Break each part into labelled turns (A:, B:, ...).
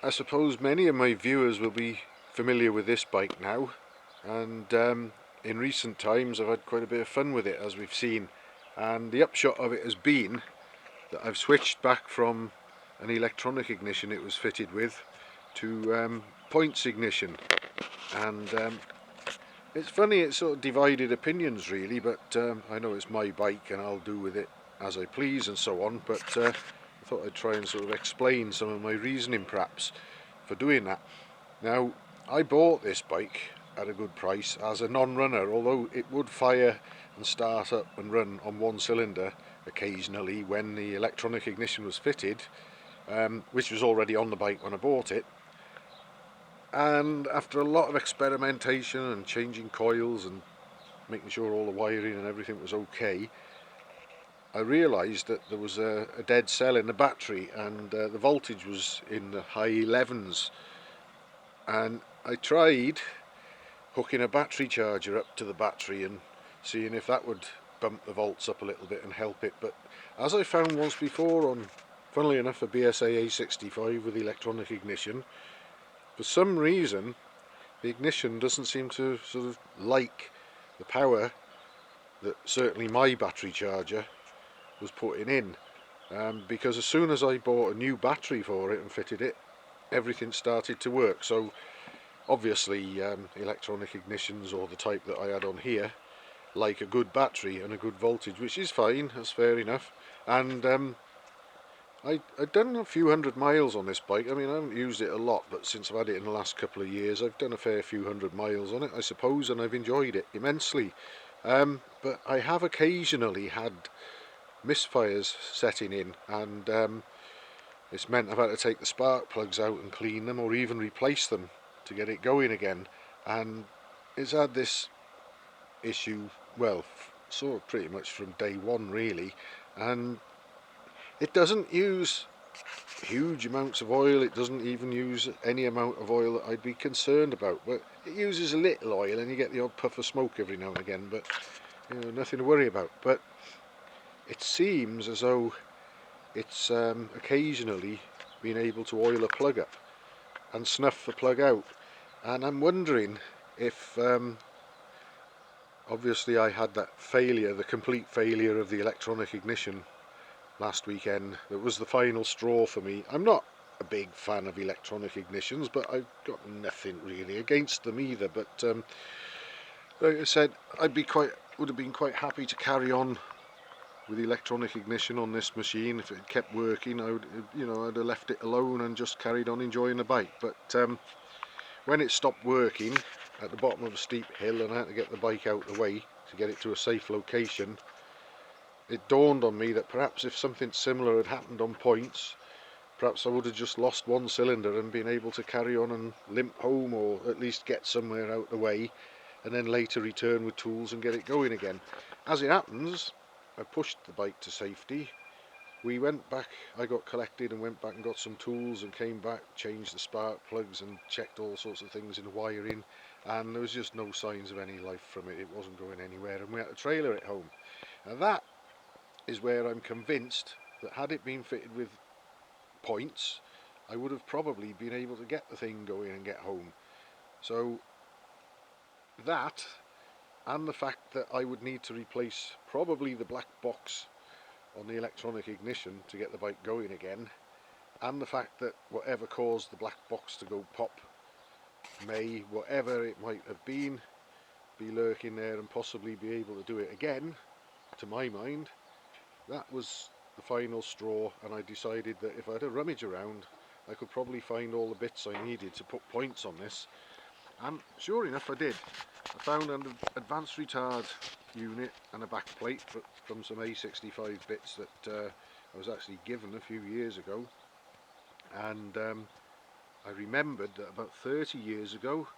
A: I suppose many of my viewers will be familiar with this bike now, and in recent times I've had quite a bit of fun with it, as we've seen, and the upshot of it has been that I've switched back from an electronic ignition it was fitted with to points ignition. And it's funny, it's sort of divided opinions really, but I know it's my bike and I'll do with it as I please and so on, but I thought I'd try and sort of explain some of my reasoning perhaps for doing that. Now, I bought this bike at a good price as a non-runner, although it would fire and start up and run on one cylinder occasionally when the electronic ignition was fitted, which was already on the bike when I bought it. And after a lot of experimentation and changing coils and making sure all the wiring and everything was okay, I realised that there was a dead cell in the battery, and the voltage was in the high 11s. And I tried hooking a battery charger up to the battery and seeing if that would bump the volts up a little bit and help it, but as I found once before on, funnily enough, a BSA A65 with electronic ignition, for some reason the ignition doesn't seem to sort of like the power that certainly my battery charger was putting in, because as soon as I bought a new battery for it and fitted it, everything started to work. So obviously electronic ignitions, or the type that I had on here, like a good battery and a good voltage, which is fine, that's fair enough. And I've done a few hundred miles on this bike. I mean, I haven't used it a lot, but since I've had it in the last couple of years, I've done a fair few hundred miles on it, I suppose, and I've enjoyed it immensely. But I have occasionally had misfires setting in, and it's meant I've had to take the spark plugs out and clean them, or even replace them to get it going again. And it's had this issue, well, sort of pretty much from day one really, and it doesn't use huge amounts of oil. It doesn't even use any amount of oil that I'd be concerned about, but it uses a little oil and you get the odd puff of smoke every now and again, but you know, nothing to worry about. But it seems as though it's occasionally been able to oil a plug up and snuff the plug out, and I'm wondering if obviously I had that failure, the complete failure of the electronic ignition last weekend. That was the final straw for me. I'm not a big fan of electronic ignitions, but I've got nothing really against them either. But like I said, would have been quite happy to carry on with electronic ignition on this machine. If it kept working, I would, you know, I'd have left it alone and just carried on enjoying the bike. But when it stopped working at the bottom of a steep hill and I had to get the bike out of the way to get it to a safe location, it dawned on me that perhaps if something similar had happened on points, perhaps I would have just lost one cylinder and been able to carry on and limp home, or at least get somewhere out the way, and then later return with tools and get it going again. As it happens, I pushed the bike to safety. We went back, I got collected and went back and got some tools and came back, changed the spark plugs and checked all sorts of things in the wiring, and there was just no signs of any life from it. It wasn't going anywhere, and we had to trailer it home. And that is where I'm convinced that had it been fitted with points, I would have probably been able to get the thing going and get home. So that, and the fact that I would need to replace probably the black box on the electronic ignition to get the bike going again, and the fact that whatever caused the black box to go pop may, whatever it might have been, be lurking there and possibly be able to do it again, to my mind, that was the final straw. And I decided that if I had a rummage around, I could probably find all the bits I needed to put points on this. And sure enough, I did. I found an advanced retard unit and a back plate from some A65 bits that I was actually given a few years ago. And I remembered that about 30 years ago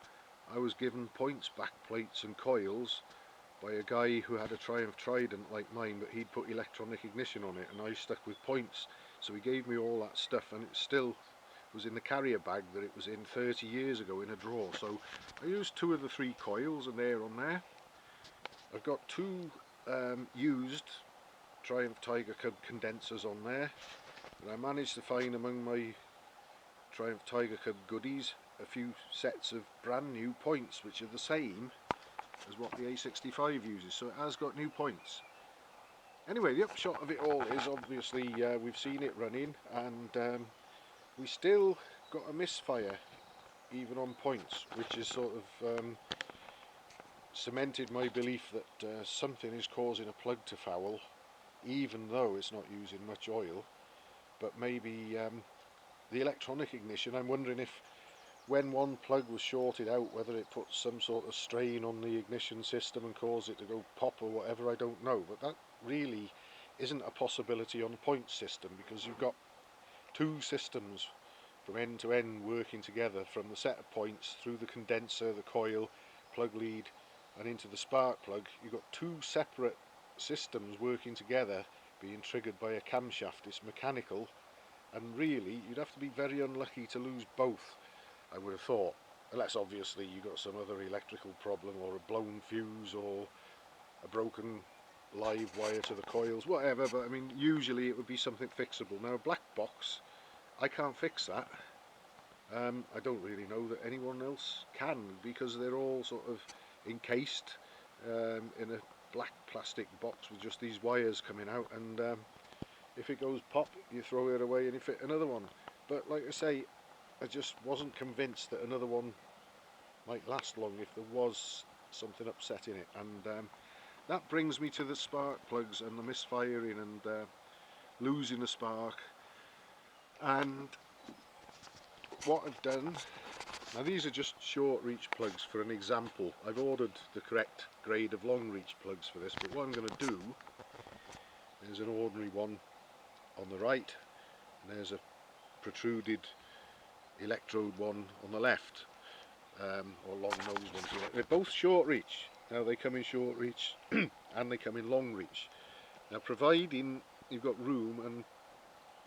A: I was given points back plates and coils by a guy who had a Triumph Trident like mine, but he'd put electronic ignition on it, and I stuck with points. So he gave me all that stuff, and it still was in the carrier bag that it was in 30 years ago in a drawer. So I used 2 of the 3 coils, and they're on there. I've got 2 used Triumph Tiger condensers on there, and I managed to find among my Triumph Tiger Cub goodies a few sets of brand new points which are the same as what the A65 uses, so it has got new points. Anyway, the upshot of it all is obviously we've seen it running, and we still got a misfire even on points, which has sort of cemented my belief that something is causing a plug to foul, even though it's not using much oil. But maybe the electronic ignition, I'm wondering if when one plug was shorted out, whether it put some sort of strain on the ignition system and caused it to go pop or whatever, I don't know. But that really isn't a possibility on a point system, because you've got two systems from end to end working together, from the set of points through the condenser, the coil, plug lead and into the spark plug. You've got two separate systems working together being triggered by a camshaft. It's mechanical, and really you'd have to be very unlucky to lose both, I would have thought, unless obviously you got some other electrical problem or a blown fuse or a broken live wire to the coils, whatever. But I mean, usually it would be something fixable. Now a black box, I can't fix that. I don't really know that anyone else can, because they're all sort of encased in a black plastic box with just these wires coming out, and if it goes pop, you throw it away and you fit another one. But like I say, I just wasn't convinced that another one might last long if there was something upsetting it. And that brings me to the spark plugs and the misfiring and losing the spark. And what I've done, now these are just short reach plugs for an example. I've ordered the correct grade of long reach plugs for this, but what I'm going to do is an ordinary one on the right, and there's a protruded electrode one on the left, or long nose one. They're both short reach. Now they come in short reach and they come in long reach. Now providing you've got room, and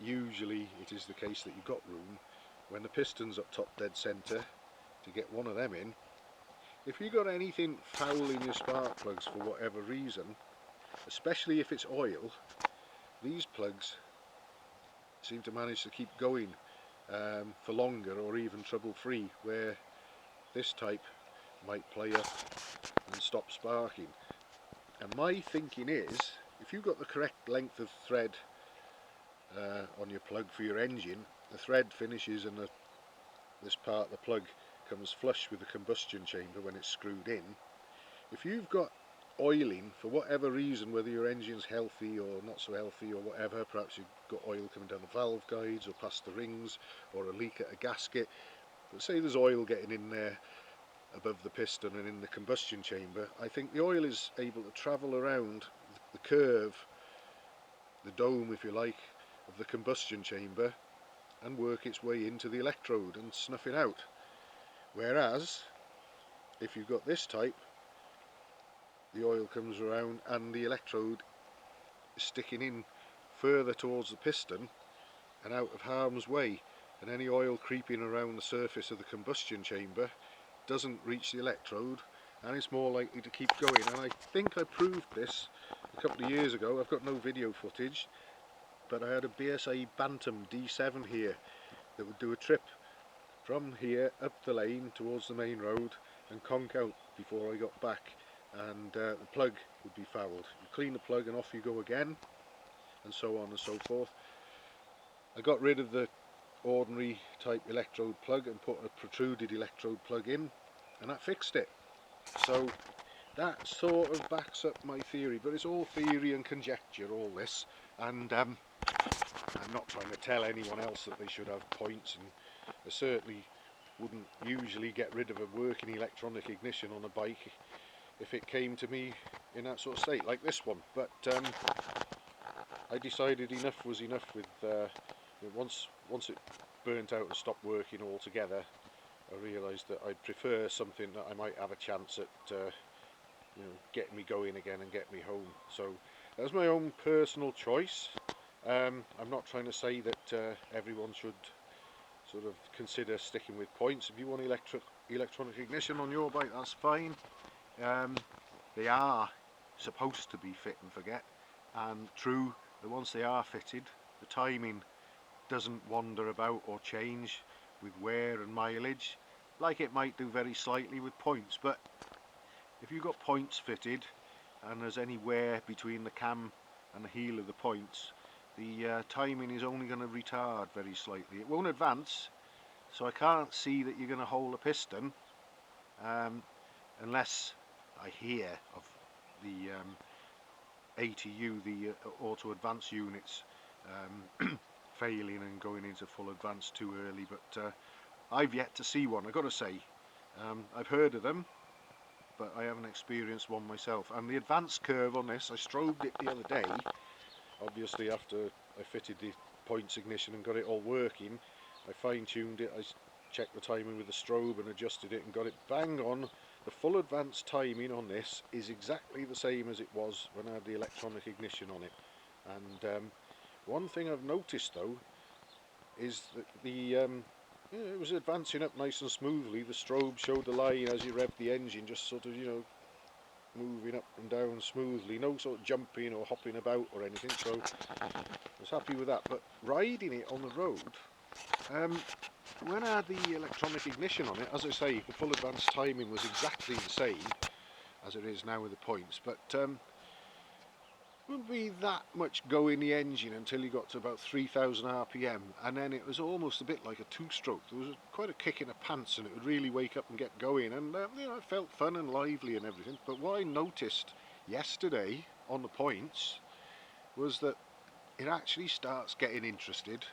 A: usually it is the case that you've got room, when the piston's up top dead centre, to get one of them in. If you've got anything foul in your spark plugs for whatever reason, especially if it's oil, these plugs seem to manage to keep going for longer, or even trouble free, where this type might play up and stop sparking. And my thinking is, if you've got the correct length of thread on your plug for your engine, the thread finishes and this part of the plug comes flush with the combustion chamber when it's screwed in. If you've got oiling for whatever reason, whether your engine's healthy or not so healthy or whatever, perhaps you've got oil coming down the valve guides or past the rings, or a leak at a gasket, but say there's oil getting in there above the piston and in the combustion chamber, I think the oil is able to travel around the curve, the dome if you like, of the combustion chamber and work its way into the electrode and snuff it out. Whereas if you've got this type, the oil comes around and the electrode is sticking in further towards the piston and out of harm's way, and any oil creeping around the surface of the combustion chamber doesn't reach the electrode and it's more likely to keep going. And I think I proved this a couple of years ago. I've got no video footage, but I had a BSA Bantam D7 here that would do a trip from here up the lane towards the main road and conk out before I got back, and the plug would be fouled. You clean the plug and off you go again, and so on and so forth. I got rid of the ordinary type electrode plug and put a protruded electrode plug in, and that fixed it. So that sort of backs up my theory, but it's all theory and conjecture, all this, and I'm not trying to tell anyone else that they should have points, and I certainly wouldn't usually get rid of a working electronic ignition on a bike if it came to me in that sort of state like this one. But I decided enough was enough with once it burnt out and stopped working altogether, I realised that I'd prefer something that I might have a chance at getting me going again and get me home. So that was my own personal choice. I'm not trying to say that everyone should sort of consider sticking with points. If you want electronic ignition on your bike, that's fine. They are supposed to be fit and forget, and true that once they are fitted, the timing doesn't wander about or change with wear and mileage, like it might do very slightly with points. But if you've got points fitted and there's any wear between the cam and the heel of the points, the timing is only going to retard very slightly. It won't advance, so I can't see that you're going to hold a piston unless I hear of the ATU, the auto advance units, failing and going into full advance too early. But I've yet to see one, I've got to say. I've heard of them, but I haven't experienced one myself. And the advance curve on this, I strobed it the other day, obviously after I fitted the points ignition and got it all working. I fine-tuned it, I checked the timing with the strobe and adjusted it and got it bang on. The full advance timing on this is exactly the same as it was when I had the electronic ignition on it. And one thing I've noticed though is that it was advancing up nice and smoothly. The strobe showed the line as you revved the engine, just sort of, you know, moving up and down smoothly, no sort of jumping or hopping about or anything, so I was happy with that. But riding it on the road, when I had the electronic ignition on it, as I say, the full advance timing was exactly the same as it is now with the points, but wouldn't be that much go in the engine until you got to about 3000 RPM, and then it was almost a bit like a two-stroke. There was quite a kick in the pants and it would really wake up and get going, and you know, it felt fun and lively and everything. But what I noticed yesterday on the points was that it actually starts getting interested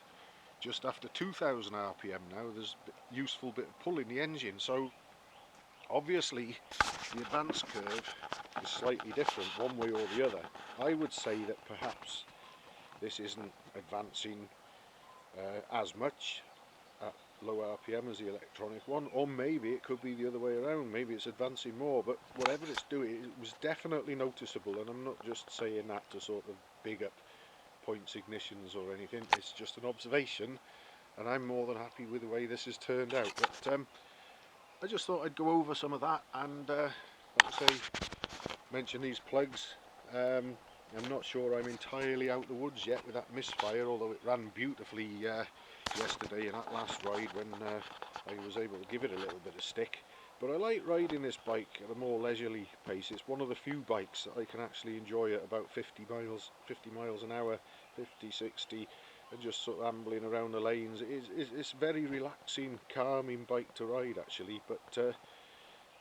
A: just after 2000 RPM now. There's a useful bit of pull in the engine, so obviously the advance curve is slightly different one way or the other. I would say that perhaps this isn't advancing as much at low RPM as the electronic one, or maybe it could be the other way around. Maybe it's advancing more, but whatever it's doing, it was definitely noticeable, and I'm not just saying that to sort of big up points ignitions or anything. It's just an observation, and I'm more than happy with the way this has turned out. But I just thought I'd go over some of that and like I say, mention these plugs. I'm not sure I'm entirely out the woods yet with that misfire, although it ran beautifully yesterday in that last ride when I was able to give it a little bit of stick. But I like riding this bike at a more leisurely pace. It's one of the few bikes that I can actually enjoy at about 50 miles an hour, 50, 60, and just sort of ambling around the lanes. It's very relaxing, calming bike to ride actually, but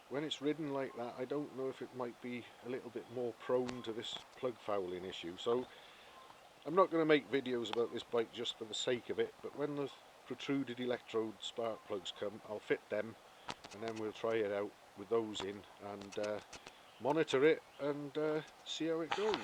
A: when it's ridden like that, I don't know if it might be a little bit more prone to this plug fouling issue. So I'm not going to make videos about this bike just for the sake of it, but when the protruded electrode spark plugs come, I'll fit them, and then we'll try it out with those in and monitor it and see how it goes.